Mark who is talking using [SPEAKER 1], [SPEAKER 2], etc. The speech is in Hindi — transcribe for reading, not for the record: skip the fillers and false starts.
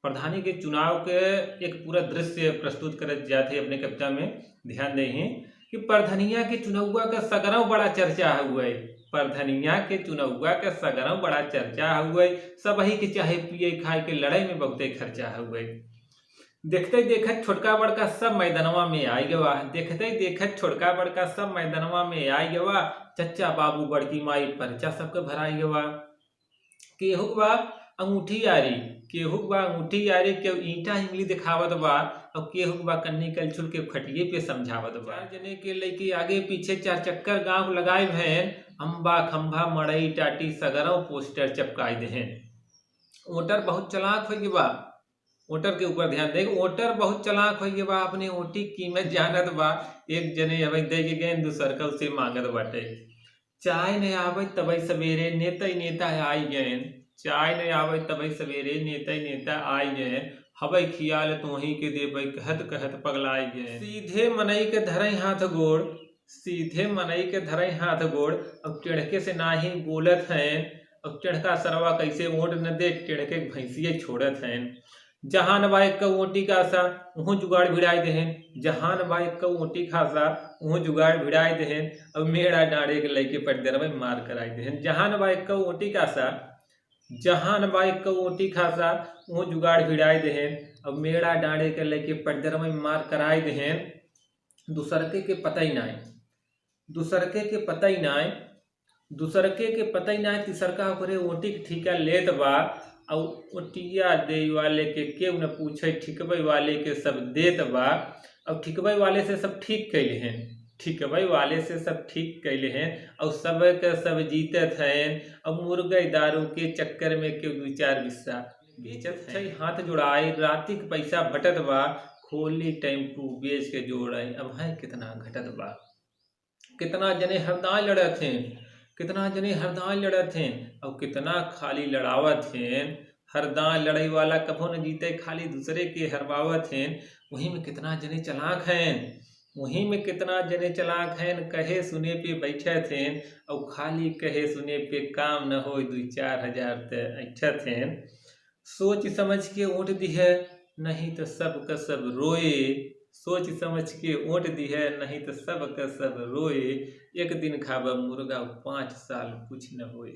[SPEAKER 1] प्रधानी के चुनाव के एक पूरा दृश्य प्रस्तुत करत जाते अपने कविता में। ध्यान दें कि प्रधनिया के चुनौआ का सगरों बड़ा चर्चा हुआ है। प्रधनिया के चुनौआ का सगरों बड़ा चर्चा हुआ है। सब ही के चाहे पिए खाए के लड़ाई में बहुते खर्चा हुआ है। देखते देखत छोटका बड़का सब मैदानवा में आई गवा। देखते देखत छोटका बड़का सब मैदानवा में आई गवा। चच्चा बाबू बड़की माई परचा सबके भराई गवा। केहू बा अंगूठी यारी, केहू बा अंगूठी यारी, केहू ईंटा इंगली दिखावत बा और केहू बा कन्नी कलछुल के खटिए पे समझावत बा। जने के लइके आगे पीछे चार चक्कर गांव लगाए भैन, अम्बा खंभा मड़ई टाटी सगरों पोस्टर चपकाई देहन। वोटर बहुत चलाक हो बा। वोटर के ऊपर ध्यान दे। वोटर बहुत चलाक हो बा, अपने वोटी कीमत जानत बा। एक जने अब दे के गए दूसर का उसे मांगत बाटे। चाय नहीं आवे तबई सवेरे नेता ही नेता आई गए। चाय नहीं आवे तबई सवेरे नेता ही नेता आई गए। हवई खियाल तोही के देबई कहत कहत पगलाई गए। सीधे मनई के धरई हाथ गोड़, सीधे मनई के धरई हाथ गोड़। अब टेढ़के से नाही बोलत हैं। अब टेढ़का सरवा कैसे वोट न दे, टेढ़के भैंसिए छोड़त हैं। जहान बाइक का ओटी खासा वह जुगाड़ भिड़ाई देहन। जहान बाइक का ओटी खासा वह जुगाड़ भिड़ाई देहन। अब मेड़ा डांडे के लइके पटदरवा मार कराई देहन। जहान बाइक का ओटी खासा, जहान बाइक का ओटी खासा वह जुगाड़ भिड़ाई देहन। अब मेड़ा डांडे के लइके पटदरवा मार कराई देहन। दूसरके के पता ही नाय, दूसरके के पता ही नाय, दूसरके के पता ही नाय। तीसरका ओकरे ओटी के ठीका लेत बा और ओटिया दे वाले के केहू न पूछे, ठिकबई वाले के सब देत बा। अब ठिकबई वाले से सब ठीक कैले हैं, ठिकबई वाले से सब ठीक कैले हैं और सब के सब जीतत हैं। अब मुर्गे दारू के चक्कर में केहू दू चार बिस्सा बेचत है। हाथ जुड़ाई राती के पैसा बटत बा, खोली टेम्पू बेच के जोड़ाई। अब है कितना घटत बा। कितना जने हरदाई लड़त हैं, कितना जने हरदाई लड़त हैं और कितना खाली लड़ावत हैं। हरदाई लड़ाई वाला कभो न जीते, खाली दूसरे के हरवावत हैं। वहीं में कितना जने चलाक हैं, वहीं में कितना जने चलाक हैं। कहे सुने पे बैठे थे और खाली कहे सुने पे काम न हो, 2-4 हजार ऐठत हैं। सोच समझ के वोट दिहे नहीं तो सब का सब रोए। सोच समझ के वोट दी है नहीं तो सब का सब रोए। एक दिन खाबा मुर्गा 5 साल कुछ न होए।